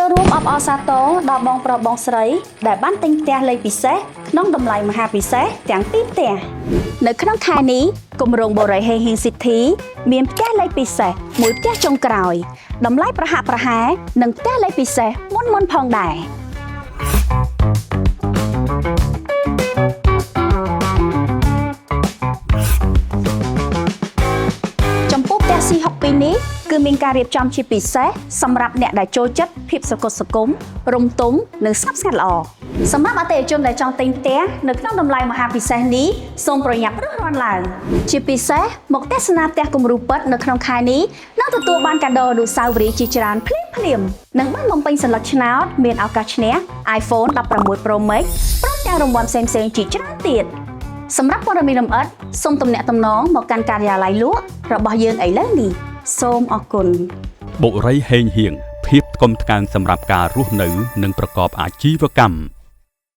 ចូលរួមអបអរសាទរដល់បងប្រុសបងស្រីដែលបានទិញផ្ទះលេខពិសេសក្នុងតម្លៃមហាពិសេសទាំងពីរផ្ទះនៅក្នុងខែនេះគម្រោងបូរីហេងហ៊ីងស៊ីធីមានផ្ទះលេខពិសេសមួយផ្ទះចុងក្រោយតម្លៃប្រហាក់ប្រហែលនឹងផ្ទះលេខពិសេសមុនផងដែរចំពោះផ្ទះ C62 នេះគឺមានការរៀបចំជាពិសេសសម្រាប់អ្នកដែលចូលចិត្តភាពសកលសង្គមរំទុំនិងស្ងប់ស្ងាត់ល្អសម្រាប់អតិថិជនដែលចង់ទិញផ្ទះនៅក្នុងតម្លៃមហាពិសេសនេះសូមប្រញាប់រើសរាន់ឡើងជាពិសេសមកទស្សនាផ្ទះគំរូពិតនៅក្នុងខែនេះនឹងទទួលបានកាដូអនុស្សាវរីយ៍ជាច្រើនភ្លាមនិងបានបំពេញសន្លឹកឆ្នោតមានឱកាសឈ្នះ iPhone 16 Pro Max ព្រមទាំងរង្វាន់ផ្សេងៗជាច្រើនទៀតសម្រាប់ព័ត៌មានលម្អិតសូមទំនាក់ទំនងមកកាន់ការិយាល័យលក់របស់យើងឥឡូវនេះសូមអរគុណបុរីហេងហៀងភាពថ្កុំថ្កើងសម្រាប់ការរស់នៅនិងប្រកបអាជីវកម្ម